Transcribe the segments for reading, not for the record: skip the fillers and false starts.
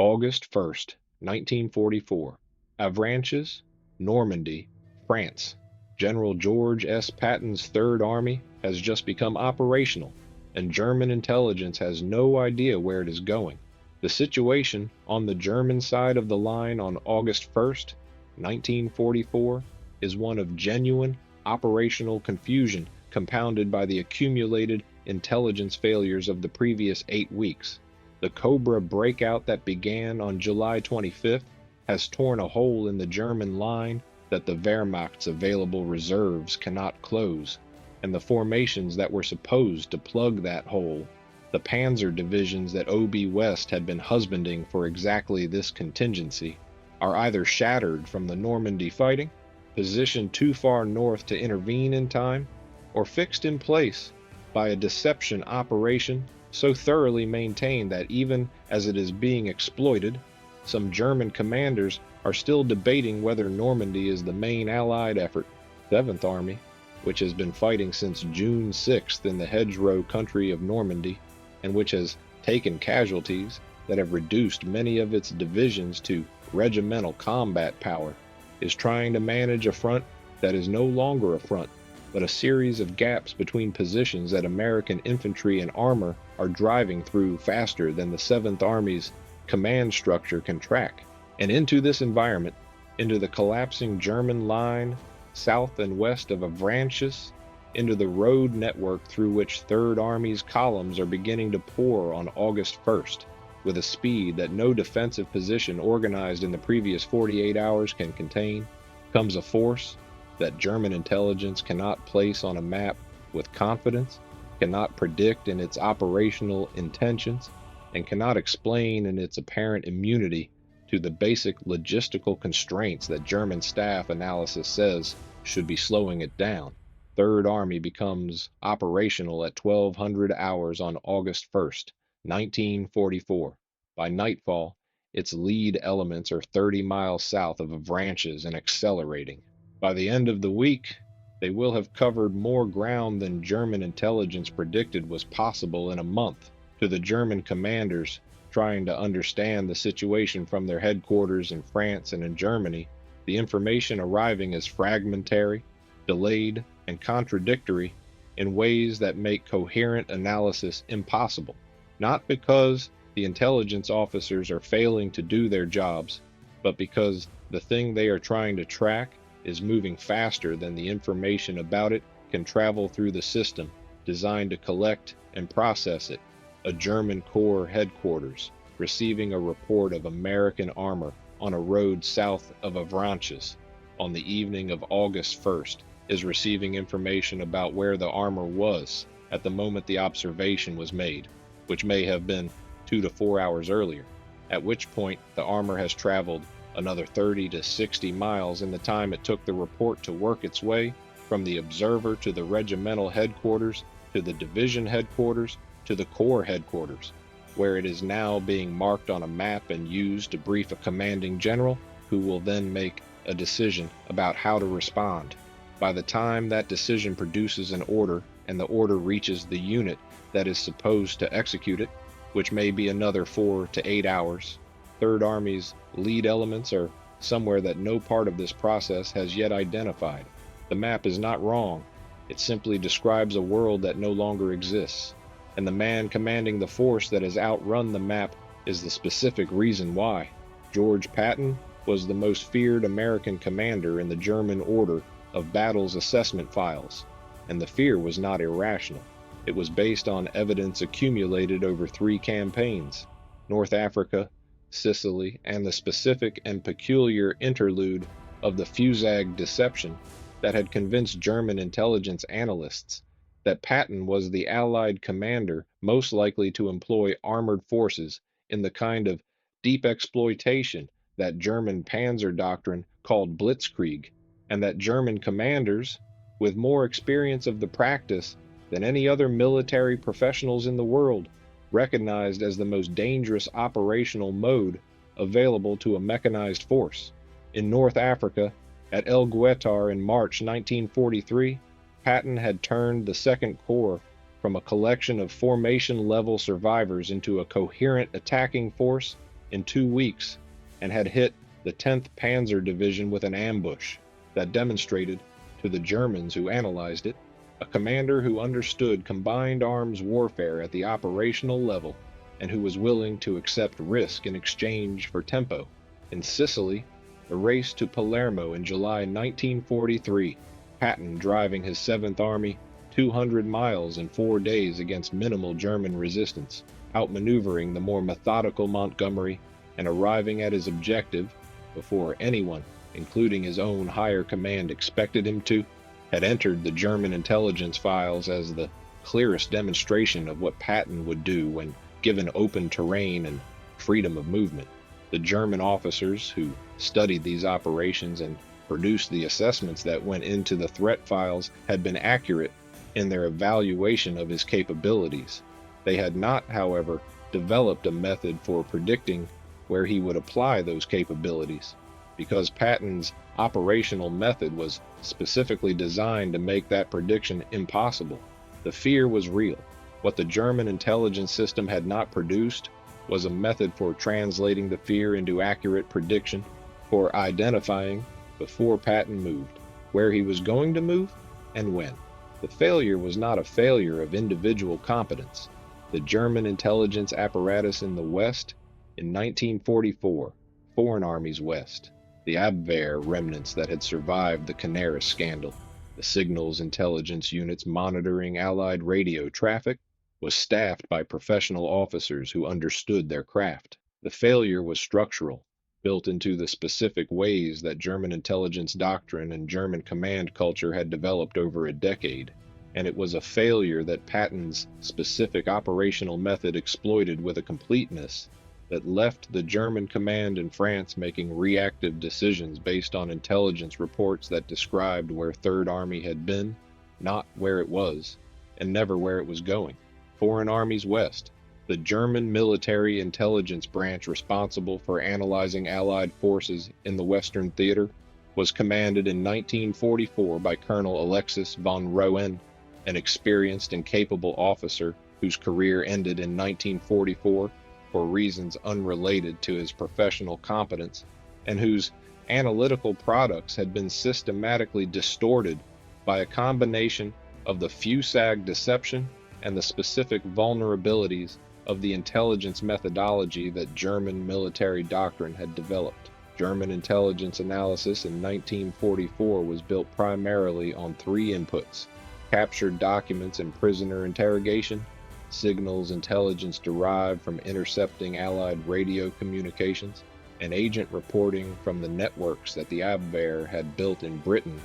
August 1st, 1944. Avranches, Normandy, France. General George S. Patton's Third Army has just become operational, and German intelligence has no idea where it is going. The situation on the German side of the line on August 1st, 1944, is one of genuine operational confusion compounded by the accumulated intelligence failures of the previous 8 weeks. The Cobra breakout that began on July 25th has torn a hole in the German line that the Wehrmacht's available reserves cannot close, and the formations that were supposed to plug that hole, the panzer divisions that O.B. West had been husbanding for exactly this contingency, are either shattered from the Normandy fighting, positioned too far north to intervene in time, or fixed in place by a deception operation so thoroughly maintained that even as it is being exploited, some German commanders are still debating whether Normandy is the main Allied effort. Seventh Army, which has been fighting since June 6th in the hedgerow country of Normandy, and which has taken casualties that have reduced many of its divisions to regimental combat power, is trying to manage a front that is no longer a front, but a series of gaps between positions that American infantry and armor are driving through faster than the 7th Army's command structure can track. And into this environment, into the collapsing German line south and west of Avranches, into the road network through which Third Army's columns are beginning to pour on August 1st, with a speed that no defensive position organized in the previous 48 hours can contain, comes a force that German intelligence cannot place on a map with confidence, cannot predict in its operational intentions, and cannot explain in its apparent immunity to the basic logistical constraints that German staff analysis says should be slowing it down. Third Army becomes operational at 1200 hours on August 1st, 1944. By nightfall, its lead elements are 30 miles south of Avranches and accelerating. By the end of the week, they will have covered more ground than German intelligence predicted was possible in a month. To the German commanders trying to understand the situation from their headquarters in France and in Germany, the information arriving is fragmentary, delayed, and contradictory in ways that make coherent analysis impossible. Not because the intelligence officers are failing to do their jobs, but because the thing they are trying to track is moving faster than the information about it can travel through the system designed to collect and process it. A German Corps headquarters receiving a report of American armor on a road south of Avranches on the evening of August 1st is receiving information about where the armor was at the moment the observation was made, which may have been 2 to 4 hours earlier, at which point the armor has traveled another 30 to 60 miles in the time it took the report to work its way from the observer to the regimental headquarters, to the division headquarters, to the Corps headquarters, where it is now being marked on a map and used to brief a commanding general who will then make a decision about how to respond. By the time that decision produces an order and the order reaches the unit that is supposed to execute it, which may be another 4 to 8 hours, Third Army's lead elements are somewhere that no part of this process has yet identified. The map is not wrong. It simply describes a world that no longer exists. And the man commanding the force that has outrun the map is the specific reason why. George Patton was the most feared American commander in the German order of battle's assessment files, and the fear was not irrational. It was based on evidence accumulated over 3 campaigns: North Africa, Sicily, and the specific and peculiar interlude of the Fusag deception that had convinced German intelligence analysts that Patton was the Allied commander most likely to employ armored forces in the kind of deep exploitation that German panzer doctrine called blitzkrieg, and that German commanders, with more experience of the practice than any other military professionals in the world, recognized as the most dangerous operational mode available to a mechanized force. In North Africa, at El Guetar in March 1943, Patton had turned the Second Corps from a collection of formation-level survivors into a coherent attacking force in 2 weeks and had hit the 10th Panzer Division with an ambush that demonstrated to the Germans who analyzed it a commander who understood combined arms warfare at the operational level and who was willing to accept risk in exchange for tempo. In Sicily, the race to Palermo in July 1943, Patton driving his 7th Army 200 miles in 4 days against minimal German resistance, outmaneuvering the more methodical Montgomery and arriving at his objective before anyone, including his own higher command, expected him to, had entered the German intelligence files as the clearest demonstration of what Patton would do when given open terrain and freedom of movement. The German officers who studied these operations and produced the assessments that went into the threat files had been accurate in their evaluation of his capabilities. They had not, however, developed a method for predicting where he would apply those capabilities, because Patton's operational method was specifically designed to make that prediction impossible. The fear was real. What the German intelligence system had not produced was a method for translating the fear into accurate prediction, for identifying, before Patton moved, where he was going to move and when. The failure was not a failure of individual competence. The German intelligence apparatus in the West in 1944, Foreign Armies West, the Abwehr remnants that had survived the Canaris scandal, the signals intelligence units monitoring Allied radio traffic, was staffed by professional officers who understood their craft. The failure was structural, built into the specific ways that German intelligence doctrine and German command culture had developed over a decade, and it was a failure that Patton's specific operational method exploited with a completeness that left the German command in France making reactive decisions based on intelligence reports that described where Third Army had been, not where it was, and never where it was going. Foreign Armies West, the German military intelligence branch responsible for analyzing Allied forces in the Western Theater, was commanded in 1944 by Colonel Alexis von Rohen, an experienced and capable officer whose career ended in 1944 for reasons unrelated to his professional competence, and whose analytical products had been systematically distorted by a combination of the FUSAG deception and the specific vulnerabilities of the intelligence methodology that German military doctrine had developed. German intelligence analysis in 1944 was built primarily on 3 inputs: captured documents and prisoner interrogation, signals intelligence derived from intercepting Allied radio communications, and agent reporting from the networks that the Abwehr had built in Britain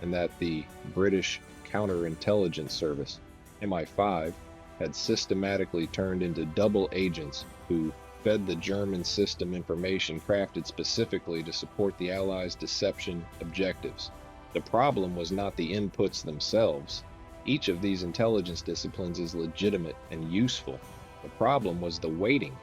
and that the British Counterintelligence Service, MI5, had systematically turned into double agents who fed the German system information crafted specifically to support the Allies' deception objectives. The problem was not the inputs themselves. Each of these intelligence disciplines is legitimate and useful. The problem was the weighting.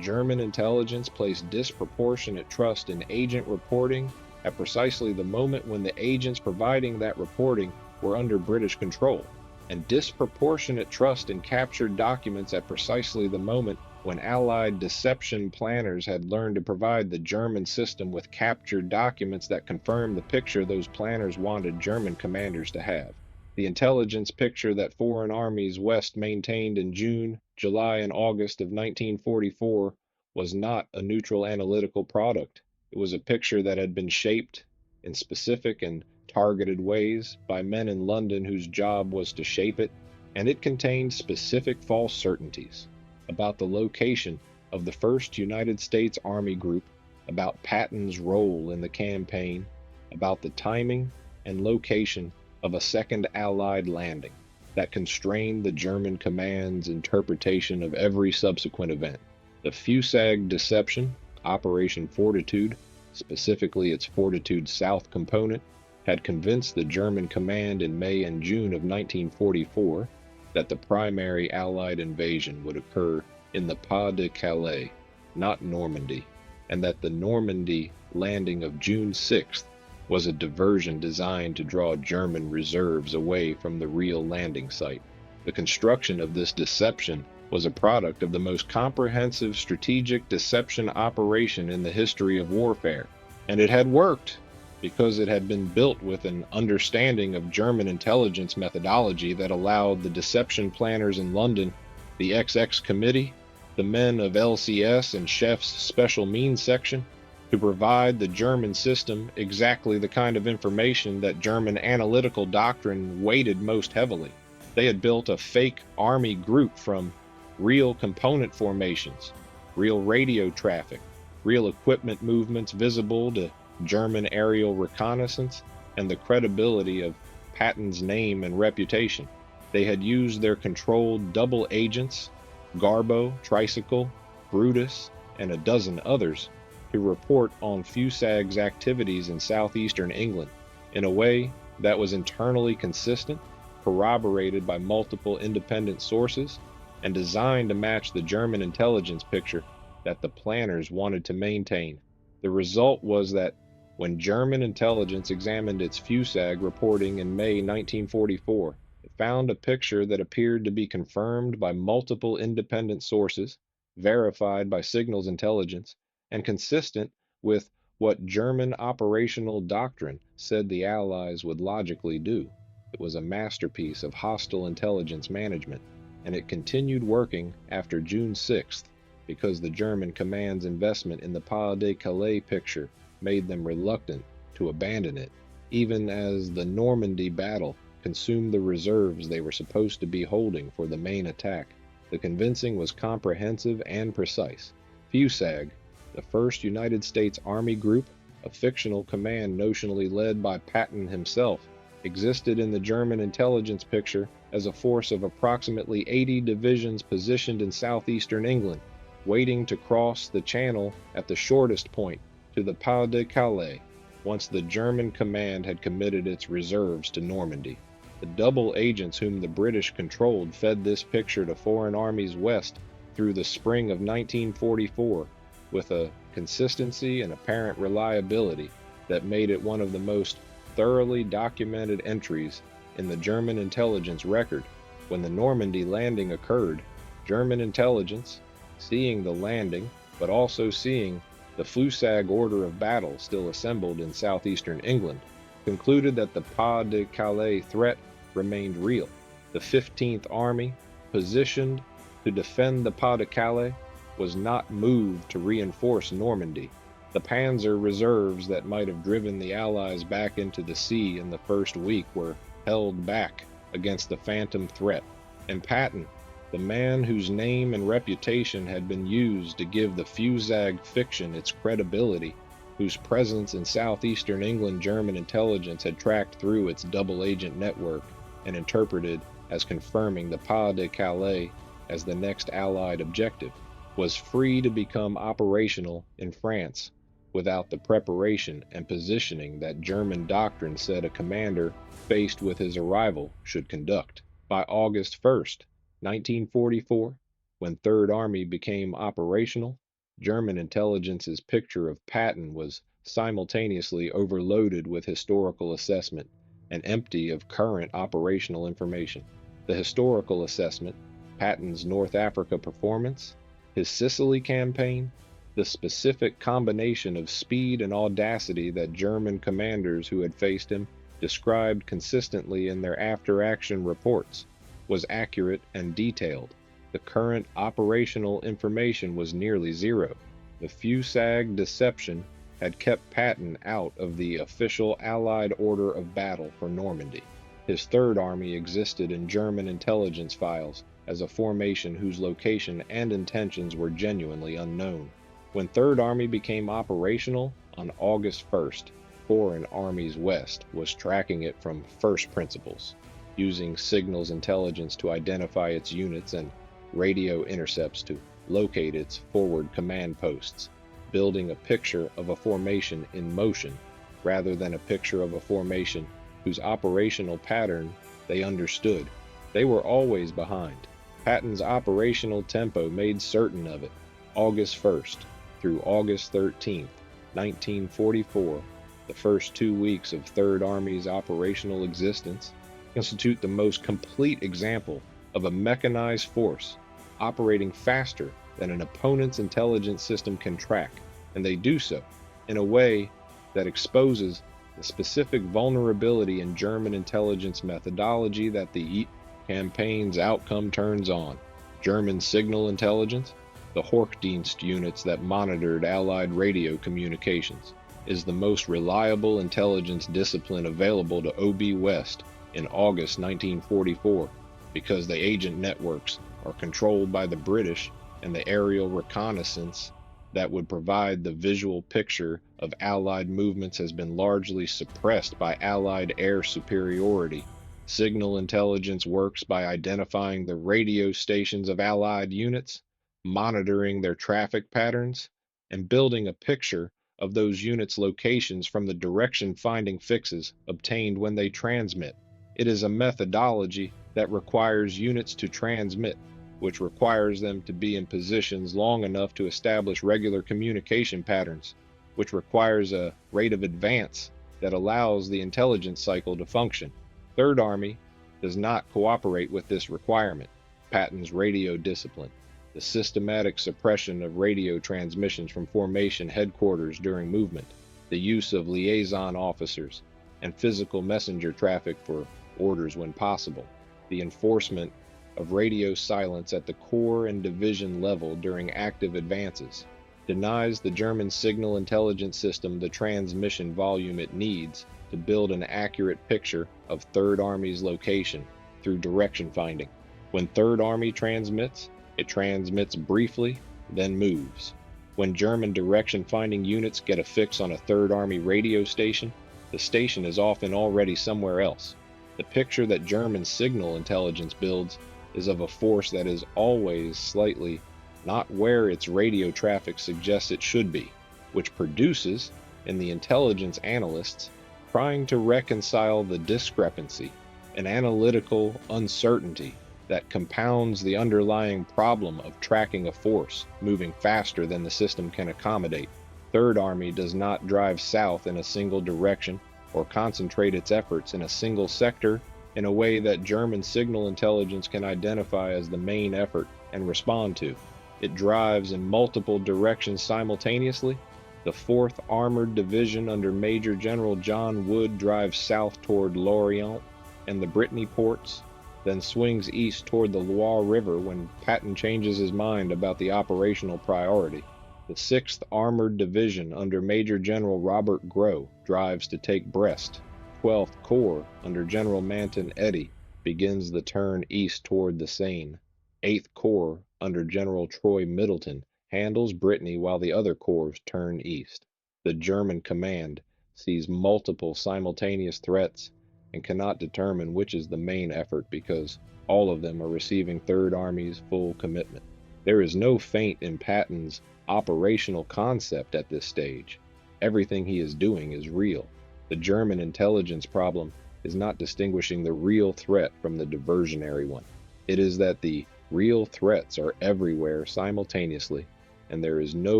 German intelligence placed disproportionate trust in agent reporting at precisely the moment when the agents providing that reporting were under British control, and disproportionate trust in captured documents at precisely the moment when Allied deception planners had learned to provide the German system with captured documents that confirmed the picture those planners wanted German commanders to have. The intelligence picture that Foreign Armies West maintained in June, July, and August of 1944 was not a neutral analytical product. It was a picture that had been shaped in specific and targeted ways by men in London whose job was to shape it, and it contained specific false certainties about the location of the 1st United States Army Group, about Patton's role in the campaign, about the timing and location of a second Allied landing that constrained the German command's interpretation of every subsequent event. The FUSAG deception, Operation Fortitude, specifically its Fortitude South component, had convinced the German command in May and June of 1944 that the primary Allied invasion would occur in the Pas de Calais, not Normandy, and that the Normandy landing of June 6th was a diversion designed to draw German reserves away from the real landing site. The construction of this deception was a product of the most comprehensive strategic deception operation in the history of warfare. And it had worked because it had been built with an understanding of German intelligence methodology that allowed the deception planners in London, the XX Committee, the men of LCS and Chef's Special Means Section, to provide the German system exactly the kind of information that German analytical doctrine weighted most heavily. They had built a fake army group from real component formations, real radio traffic, real equipment movements visible to German aerial reconnaissance, and the credibility of Patton's name and reputation. They had used their controlled double agents, Garbo, Tricycle, Brutus, and a dozen others, to report on Fusag's activities in southeastern England in a way that was internally consistent, corroborated by multiple independent sources, and designed to match the German intelligence picture that the planners wanted to maintain. The result was that when German intelligence examined its Fusag reporting in May 1944, it found a picture that appeared to be confirmed by multiple independent sources, verified by signals intelligence, and consistent with what German operational doctrine said the Allies would logically do. It was a masterpiece of hostile intelligence management, and it continued working after June 6th because the German command's investment in the Pas-de-Calais picture made them reluctant to abandon it, even as the Normandy battle consumed the reserves they were supposed to be holding for the main attack. The convincing was comprehensive and precise. Fusag, the first United States Army group, a fictional command notionally led by Patton himself, existed in the German intelligence picture as a force of approximately 80 divisions positioned in southeastern England, waiting to cross the Channel at the shortest point to the Pas-de-Calais once the German command had committed its reserves to Normandy. The double agents whom the British controlled fed this picture to foreign armies west through the spring of 1944 with a consistency and apparent reliability that made it one of the most thoroughly documented entries in the German intelligence record. When the Normandy landing occurred, German intelligence, seeing the landing, but also seeing the Fusag order of battle still assembled in southeastern England, concluded that the Pas-de-Calais threat remained real. The 15th Army, positioned to defend the Pas-de-Calais, was not moved to reinforce Normandy. The panzer reserves that might have driven the Allies back into the sea in the first week were held back against the phantom threat, and Patton, the man whose name and reputation had been used to give the Fusag fiction its credibility, whose presence in southeastern England German intelligence had tracked through its double agent network and interpreted as confirming the Pas-de-Calais as the next Allied objective, was free to become operational in France without the preparation and positioning that German doctrine said a commander faced with his arrival should conduct. By August 1st, 1944, when Third Army became operational, German intelligence's picture of Patton was simultaneously overloaded with historical assessment and empty of current operational information. The historical assessment, Patton's North Africa performance, his Sicily campaign, the specific combination of speed and audacity that German commanders who had faced him described consistently in their after-action reports, was accurate and detailed. The current operational information was nearly zero. The Fusag deception had kept Patton out of the official Allied order of battle for Normandy. His Third Army existed in German intelligence files as a formation whose location and intentions were genuinely unknown. When Third Army became operational on August 1st, Foreign Armies West was tracking it from first principles, using signals intelligence to identify its units and radio intercepts to locate its forward command posts, building a picture of a formation in motion rather than a picture of a formation whose operational pattern they understood. They were always behind. Patton's operational tempo made certain of it. August 1st through August 13th, 1944, the first 2 weeks of Third Army's operational existence, constitute the most complete example of a mechanized force operating faster than an opponent's intelligence system can track, and they do so in a way that exposes the specific vulnerability in German intelligence methodology that the campaign's outcome turns on. German signal intelligence, the Horchdienst units that monitored Allied radio communications, is the most reliable intelligence discipline available to OB West in August 1944 because the agent networks are controlled by the British, and the aerial reconnaissance that would provide the visual picture of Allied movements has been largely suppressed by Allied air superiority. Signal intelligence works by identifying the radio stations of Allied units, monitoring their traffic patterns, and building a picture of those units' locations from the direction finding fixes obtained when they transmit. It is a methodology that requires units to transmit, which requires them to be in positions long enough to establish regular communication patterns, which requires a rate of advance that allows the intelligence cycle to function. Third Army does not cooperate with this requirement. Patton's radio discipline, the systematic suppression of radio transmissions from formation headquarters during movement, the use of liaison officers, and physical messenger traffic for orders when possible, the enforcement of radio silence at the corps and division level during active advances, denies the German signal intelligence system the transmission volume it needs to build an accurate picture of Third Army's location through direction finding. When Third Army transmits, it transmits briefly, then moves. When German direction finding units get a fix on a Third Army radio station, the station is often already somewhere else. The picture that German signal intelligence builds is of a force that is always slightly not where its radio traffic suggests it should be, which produces, in the intelligence analysts, trying to reconcile the discrepancy, an analytical uncertainty that compounds the underlying problem of tracking a force moving faster than the system can accommodate. Third Army does not drive south in a single direction or concentrate its efforts in a single sector in a way that German signal intelligence can identify as the main effort and respond to. It drives in multiple directions simultaneously. The 4th Armored Division under Major General John Wood drives south toward Lorient and the Brittany ports, then swings east toward the Loire River when Patton changes his mind about the operational priority. The 6th Armored Division under Major General Robert Grow drives to take Brest. 12th Corps under General Manton Eddy begins the turn east toward the Seine. 8th Corps under General Troy Middleton handles Brittany while the other corps turn east. The German command sees multiple simultaneous threats and cannot determine which is the main effort because all of them are receiving Third Army's full commitment. There is no feint in Patton's operational concept at this stage. Everything he is doing is real. The German intelligence problem is not distinguishing the real threat from the diversionary one. It is that the real threats are everywhere simultaneously, and there is no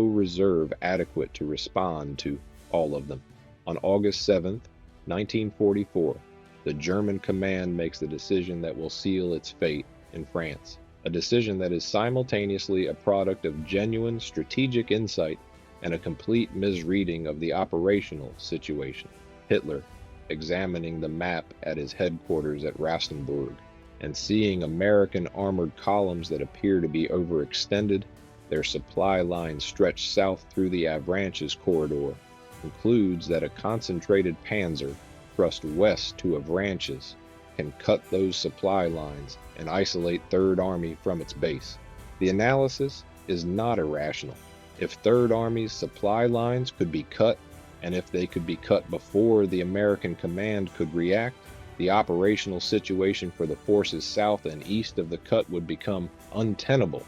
reserve adequate to respond to all of them. On August 7th, 1944, the German command makes the decision that will seal its fate in France, a decision that is simultaneously a product of genuine strategic insight and a complete misreading of the operational situation. Hitler, examining the map at his headquarters at Rastenburg and seeing American armored columns that appear to be overextended, their supply lines stretched south through the Avranches corridor, concludes that a concentrated panzer thrust west to Avranches can cut those supply lines and isolate Third Army from its base. The analysis is not irrational. If Third Army's supply lines could be cut, and if they could be cut before the American command could react, the operational situation for the forces south and east of the cut would become untenable.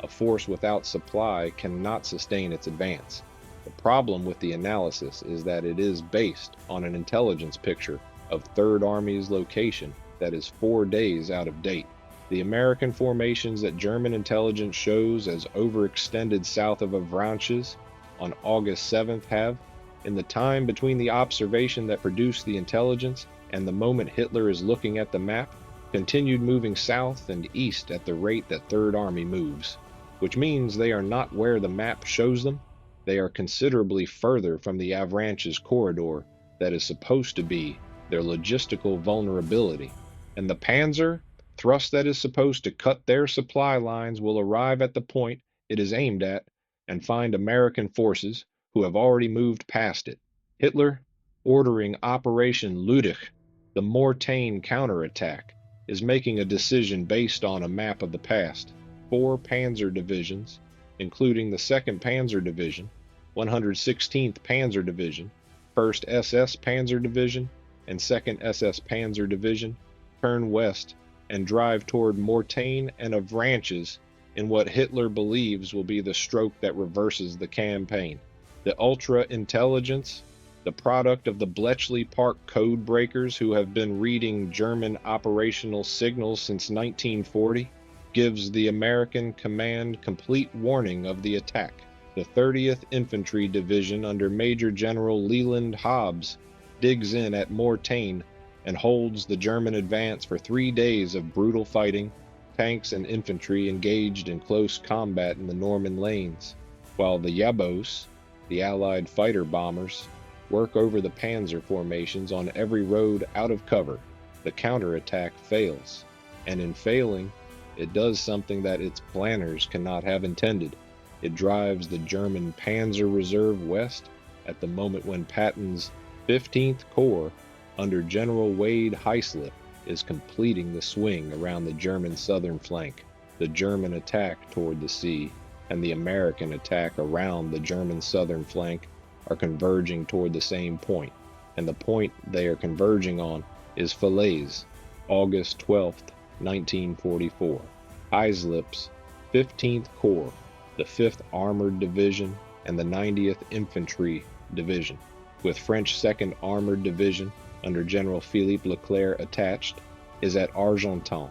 A force without supply cannot sustain its advance. The problem with the analysis is that it is based on an intelligence picture of Third Army's location that is 4 days out of date. The American formations that German intelligence shows as overextended south of Avranches on August 7th have, in the time between the observation that produced the intelligence and the moment Hitler is looking at the map, continued moving south and east at the rate that Third Army moves, which means they are not where the map shows them. They are considerably further from the Avranches corridor that is supposed to be their logistical vulnerability, and the Panzer thrust that is supposed to cut their supply lines will arrive at the point it is aimed at and find American forces who have already moved past it. Hitler, ordering Operation Lüttich, the Mortain counterattack, is making a decision based on a map of the past. 4 Panzer divisions, including the 2nd Panzer Division, 116th Panzer Division, 1st SS Panzer Division, and 2nd SS Panzer Division, turn west and drive toward Mortain and Avranches in what Hitler believes will be the stroke that reverses the campaign. The ultra-intelligence, the product of the Bletchley Park code breakers who have been reading German operational signals since 1940, gives the American command complete warning of the attack. The 30th Infantry Division under Major General Leland Hobbs digs in at Mortain and holds the German advance for 3 days of brutal fighting, tanks and infantry engaged in close combat in the Norman lanes, while the Yabos, the Allied fighter bombers, work over the panzer formations on every road out of cover. The counterattack fails, and in failing, it does something that its planners cannot have intended. It drives the German Panzer Reserve west at the moment when Patton's 15th Corps under General Wade Heislip is completing the swing around the German southern flank. The German attack toward the sea and the American attack around the German southern flank are converging toward the same point, and the point they are converging on is Falaise, August 12, 1944. Heislip's 15th Corps, the 5th Armored Division, and the 90th Infantry Division, with French 2nd Armored Division under General Philippe Leclerc attached, is at Argentan,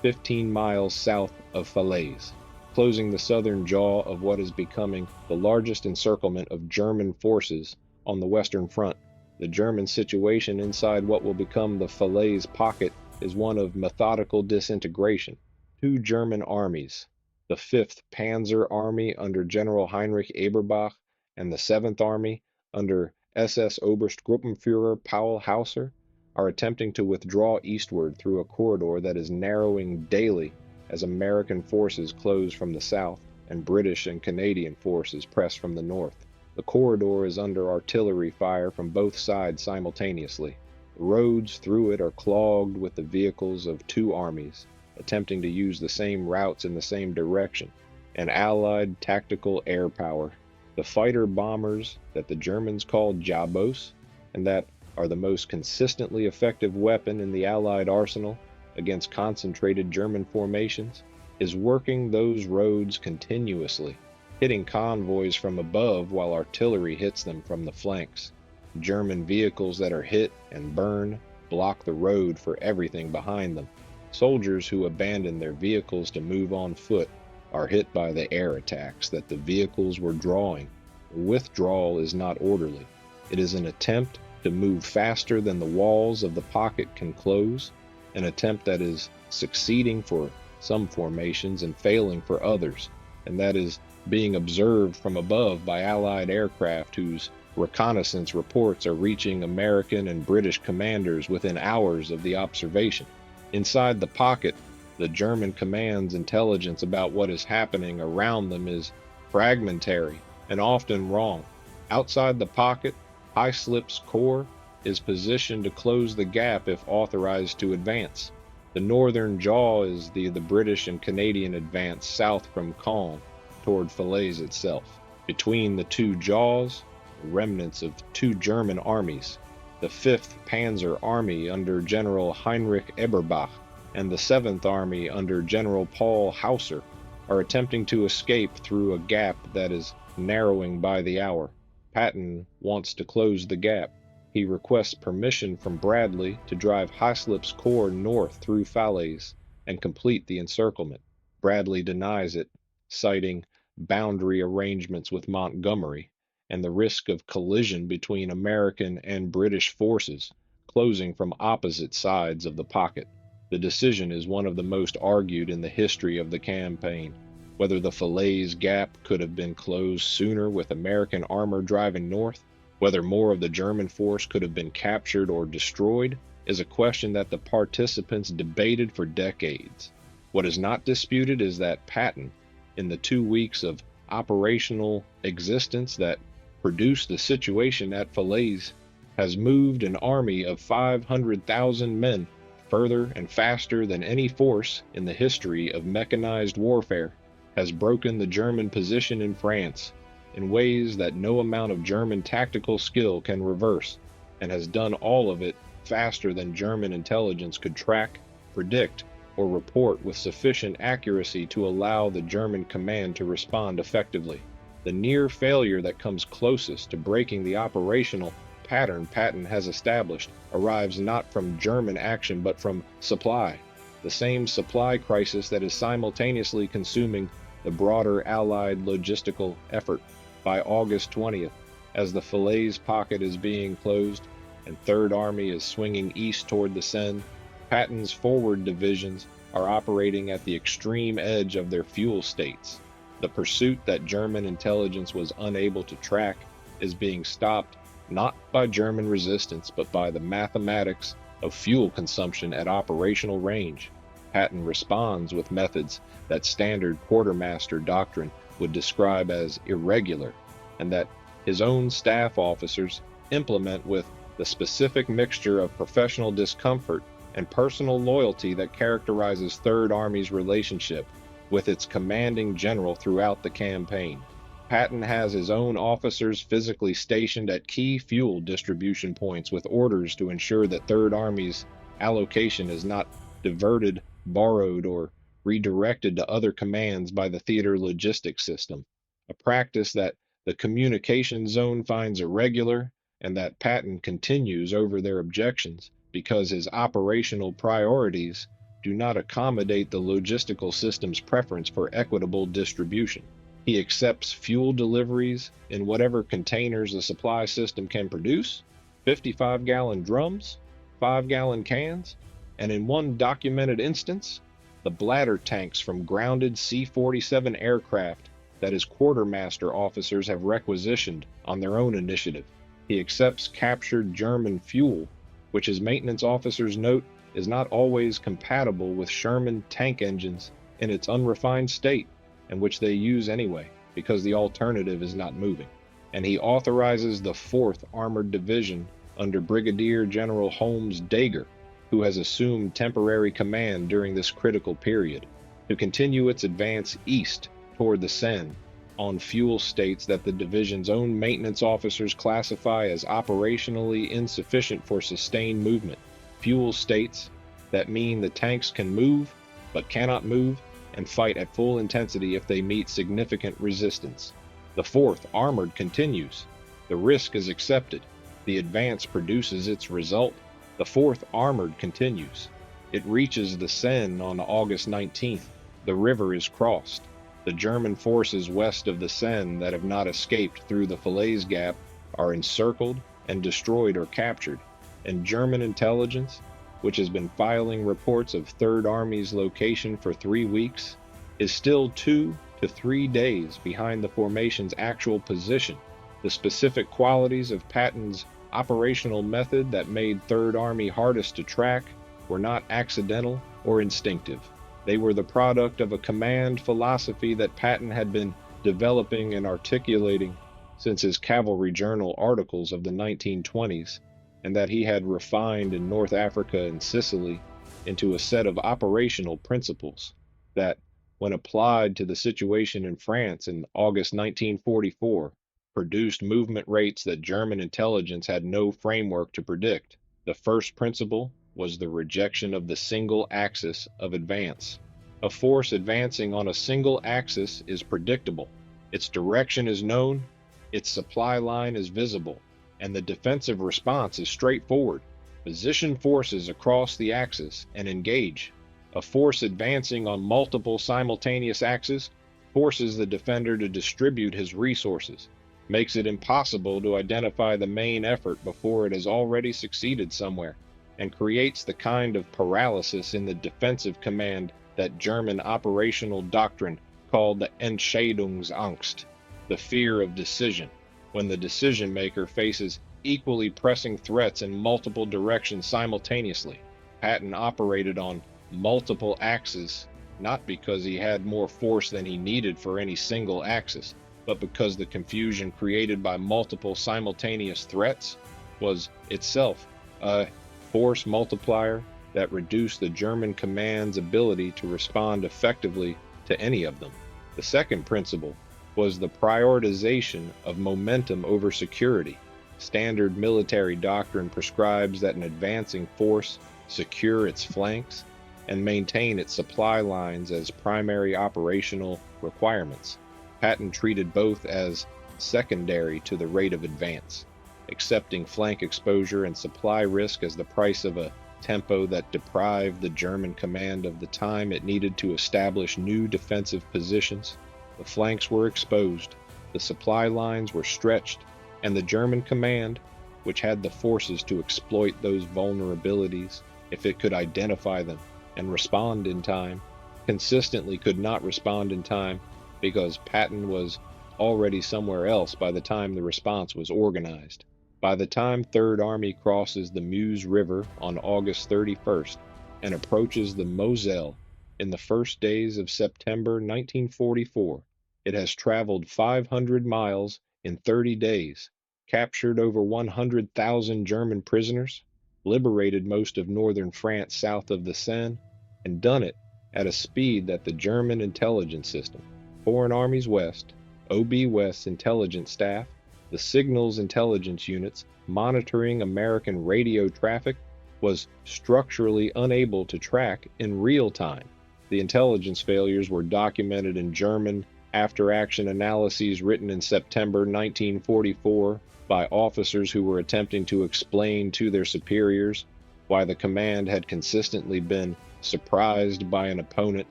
15 miles south of Falaise, closing the southern jaw of what is becoming the largest encirclement of German forces on the Western Front. The German situation inside what will become the Falaise pocket is one of methodical disintegration. 2 German armies, the 5th Panzer Army under General Heinrich Eberbach and the 7th Army under SS Oberstgruppenführer Paul Hauser, are attempting to withdraw eastward through a corridor that is narrowing daily as American forces close from the south and British and Canadian forces press from the north. The corridor is under artillery fire from both sides simultaneously. The roads through it are clogged with the vehicles of 2 armies, attempting to use the same routes in the same direction, and Allied tactical air power. The fighter bombers that the Germans call Jabos, and that are the most consistently effective weapon in the Allied arsenal against concentrated German formations, is working those roads continuously, hitting convoys from above while artillery hits them from the flanks. German vehicles that are hit and burn block the road for everything behind them. Soldiers who abandon their vehicles to move on foot are hit by the air attacks that the vehicles were drawing. The withdrawal is not orderly. It is an attempt to move faster than the walls of the pocket can close, an attempt that is succeeding for some formations and failing for others, and that is being observed from above by Allied aircraft whose reconnaissance reports are reaching American and British commanders within hours of the observation. Inside the pocket, the German command's intelligence about what is happening around them is fragmentary and often wrong. Outside the pocket, Heislip's Corps is positioned to close the gap if authorized to advance. The northern jaw is the British and Canadian advance south from Caen toward Falaise itself. Between the 2 jaws, remnants of 2 German armies, the 5th Panzer Army under General Heinrich Eberbach and the 7th Army under General Paul Hauser, are attempting to escape through a gap that is narrowing by the hour. Patton wants to close the gap. He requests permission from Bradley to drive Heislip's Corps north through Falaise and complete the encirclement. Bradley denies it, citing boundary arrangements with Montgomery and the risk of collision between American and British forces closing from opposite sides of the pocket. The decision is one of the most argued in the history of the campaign. Whether the Falaise Gap could have been closed sooner with American armor driving north, whether more of the German force could have been captured or destroyed, is a question that the participants debated for decades. What is not disputed is that Patton, in the 2 weeks of operational existence that produced the situation at Falaise, has moved an army of 500,000 men further and faster than any force in the history of mechanized warfare, has broken the German position in France in ways that no amount of German tactical skill can reverse, and has done all of it faster than German intelligence could track, predict, or report with sufficient accuracy to allow the German command to respond effectively. The near failure that comes closest to breaking the operational pattern Patton has established arrives not from German action but from supply, the same supply crisis that is simultaneously consuming the broader Allied logistical effort. By August 20th, as the Falaise pocket is being closed and Third Army is swinging east toward the Seine, Patton's forward divisions are operating at the extreme edge of their fuel states. The pursuit that German intelligence was unable to track is being stopped not by German resistance but by the mathematics of fuel consumption at operational range. Patton responds with methods that standard quartermaster doctrine would describe as irregular, and that his own staff officers implement with the specific mixture of professional discomfort and personal loyalty that characterizes Third Army's relationship with its commanding general throughout the campaign. Patton has his own officers physically stationed at key fuel distribution points with orders to ensure that Third Army's allocation is not diverted, borrowed, or redirected to other commands by the theater logistics system, a practice that the communication zone finds irregular and that Patton continues over their objections because his operational priorities do not accommodate the logistical system's preference for equitable distribution. He accepts fuel deliveries in whatever containers the supply system can produce, 55-gallon drums, 5-gallon cans, and in one documented instance, the bladder tanks from grounded C-47 aircraft that his quartermaster officers have requisitioned on their own initiative. He accepts captured German fuel, which his maintenance officers note is not always compatible with Sherman tank engines in its unrefined state, and which they use anyway, because the alternative is not moving. And he authorizes the 4th Armored Division under Brigadier General Holmes Dager, who has assumed temporary command during this critical period, to continue its advance east toward the Seine on fuel states that the division's own maintenance officers classify as operationally insufficient for sustained movement. Fuel states that mean the tanks can move but cannot move and fight at full intensity if they meet significant resistance. The 4th Armored continues. The risk is accepted. The advance produces its result. The 4th Armored continues. It reaches the Seine on August 19th. The river is crossed. The German forces west of the Seine that have not escaped through the Falaise Gap are encircled and destroyed or captured, and German intelligence, which has been filing reports of Third Army's location for 3 weeks, is still 2 to 3 days behind the formation's actual position. The specific qualities of Patton's operational method that made Third Army hardest to track were not accidental or instinctive. They were the product of a command philosophy that Patton had been developing and articulating since his cavalry journal articles of the 1920s, and that he had refined in North Africa and Sicily into a set of operational principles that, when applied to the situation in France in August 1944, produced movement rates that German intelligence had no framework to predict. The first principle was the rejection of the single axis of advance. A force advancing on a single axis is predictable. Its direction is known, its supply line is visible, and the defensive response is straightforward. Position forces across the axis and engage. A force advancing on multiple simultaneous axes forces the defender to distribute his resources, makes it impossible to identify the main effort before it has already succeeded somewhere, and creates the kind of paralysis in the defensive command that German operational doctrine called the Entscheidungsangst, the fear of decision, when the decision maker faces equally pressing threats in multiple directions simultaneously. Patton operated on multiple axes, not because he had more force than he needed for any single axis, but because the confusion created by multiple simultaneous threats was itself a force multiplier that reduced the German command's ability to respond effectively to any of them. The second principle was the prioritization of momentum over security. Standard military doctrine prescribes that an advancing force secure its flanks and maintain its supply lines as primary operational requirements. Patton treated both as secondary to the rate of advance, accepting flank exposure and supply risk as the price of a tempo that deprived the German command of the time it needed to establish new defensive positions. The flanks were exposed, the supply lines were stretched, and the German command, which had the forces to exploit those vulnerabilities if it could identify them and respond in time, consistently could not respond in time because Patton was already somewhere else by the time the response was organized. By the time Third Army crosses the Meuse River on August 31st and approaches the Moselle in the first days of September 1944, it has traveled 500 miles in 30 days, captured over 100,000 German prisoners, liberated most of northern France south of the Seine, and done it at a speed that the German intelligence system, Foreign Armies West, OB West's intelligence staff, the signals intelligence units monitoring American radio traffic, was structurally unable to track in real time. The intelligence failures were documented in German after-action analyses written in September 1944 by officers who were attempting to explain to their superiors why the command had consistently been surprised by an opponent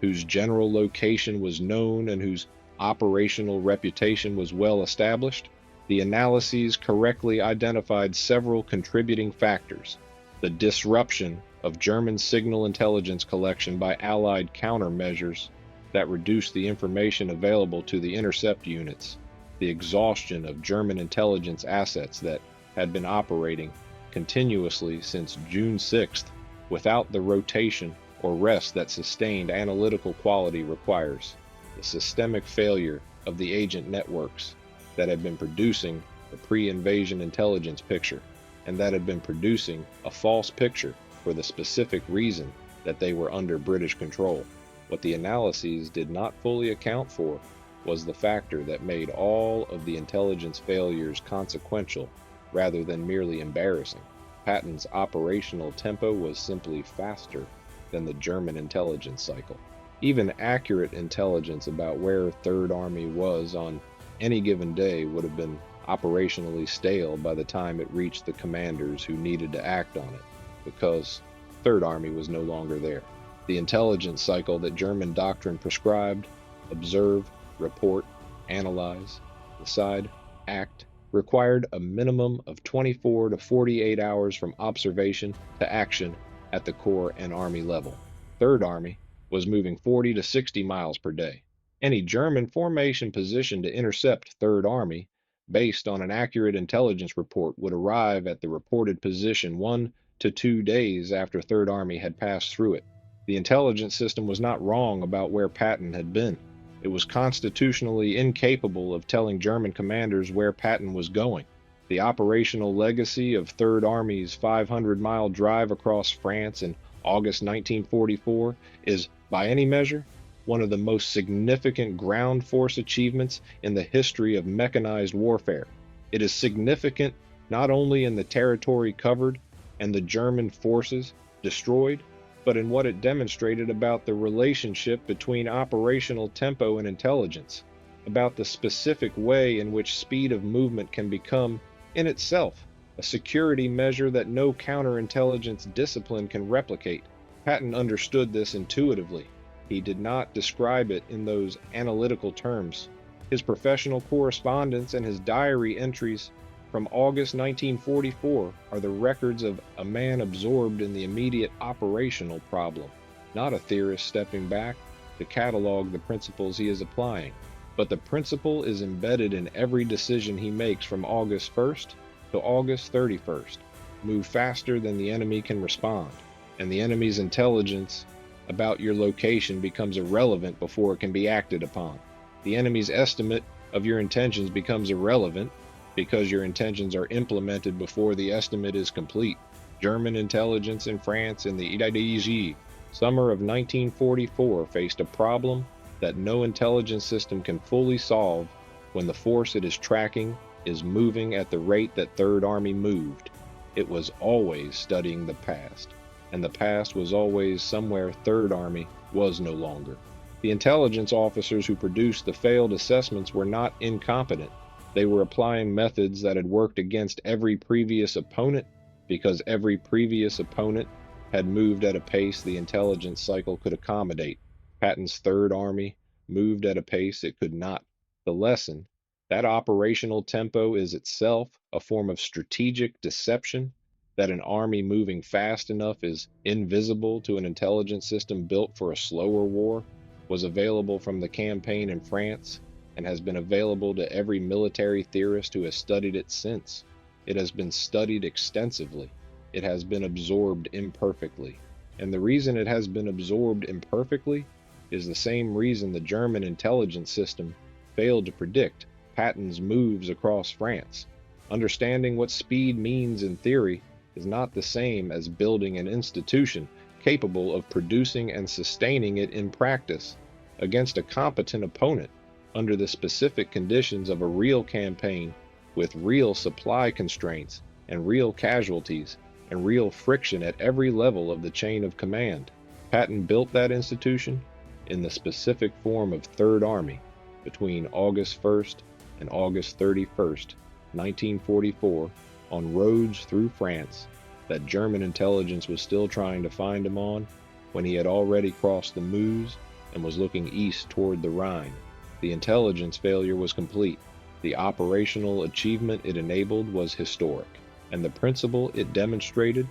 whose general location was known and whose operational reputation was well established. The analyses correctly identified several contributing factors: the disruption of German signal intelligence collection by Allied countermeasures that reduced the information available to the intercept units, the exhaustion of German intelligence assets that had been operating continuously since June 6th without the rotation or rest that sustained analytical quality requires, the systemic failure of the agent networks that had been producing the pre-invasion intelligence picture and that had been producing a false picture for the specific reason that they were under British control. What the analyses did not fully account for was the factor that made all of the intelligence failures consequential rather than merely embarrassing. Patton's operational tempo was simply faster than the German intelligence cycle. Even accurate intelligence about where Third Army was on any given day would have been operationally stale by the time it reached the commanders who needed to act on it, because Third Army was no longer there. The intelligence cycle that German doctrine prescribed, observe, report, analyze, decide, act, required a minimum of 24 to 48 hours from observation to action at the Corps and Army level. Third Army was moving 40 to 60 miles per day. Any German formation position to intercept Third Army, based on an accurate intelligence report, would arrive at the reported position 1 to 2 days after Third Army had passed through it. The intelligence system was not wrong about where Patton had been. It was constitutionally incapable of telling German commanders where Patton was going. The operational legacy of Third Army's 500-mile drive across France in August 1944 is, by any measure, one of the most significant ground force achievements in the history of mechanized warfare. It is significant not only in the territory covered and the German forces destroyed, but in what it demonstrated about the relationship between operational tempo and intelligence, about the specific way in which speed of movement can become, in itself, a security measure that no counterintelligence discipline can replicate. Patton understood this intuitively. He did not describe it in those analytical terms. His professional correspondence and his diary entries from August 1944 are the records of a man absorbed in the immediate operational problem, not a theorist stepping back to catalog the principles he is applying. But the principle is embedded in every decision he makes from August 1st to August 31st. Move faster than the enemy can respond, and the enemy's intelligence about your location becomes irrelevant before it can be acted upon. The enemy's estimate of your intentions becomes irrelevant because your intentions are implemented before the estimate is complete. German intelligence in France in the summer of 1944 faced a problem that no intelligence system can fully solve when the force it is tracking is moving at the rate that Third Army moved. It was always studying the past, and the past was always somewhere Third Army was no longer. The intelligence officers who produced the failed assessments were not incompetent. They were applying methods that had worked against every previous opponent because every previous opponent had moved at a pace the intelligence cycle could accommodate. Patton's Third Army moved at a pace it could not. The lesson: that operational tempo is itself a form of strategic deception, that an army moving fast enough is invisible to an intelligence system built for a slower war, was available from the campaign in France and has been available to every military theorist who has studied it since. It has been studied extensively. It has been absorbed imperfectly. And the reason it has been absorbed imperfectly is the same reason the German intelligence system failed to predict Patton's moves across France. Understanding what speed means in theory is not the same as building an institution capable of producing and sustaining it in practice against a competent opponent under the specific conditions of a real campaign with real supply constraints and real casualties and real friction at every level of the chain of command. Patton built that institution in the specific form of Third Army between August 1st and August 31st, 1944, on roads through France that German intelligence was still trying to find him on when he had already crossed the Meuse and was looking east toward the Rhine. The intelligence failure was complete. The operational achievement it enabled was historic, and the principle it demonstrated,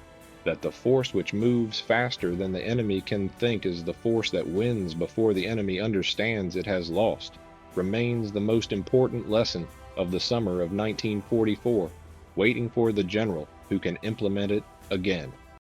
that the force which moves faster than the enemy can think is the force that wins before the enemy understands it has lost, remains the most important lesson of the summer of 1944, waiting for the general who can implement it again.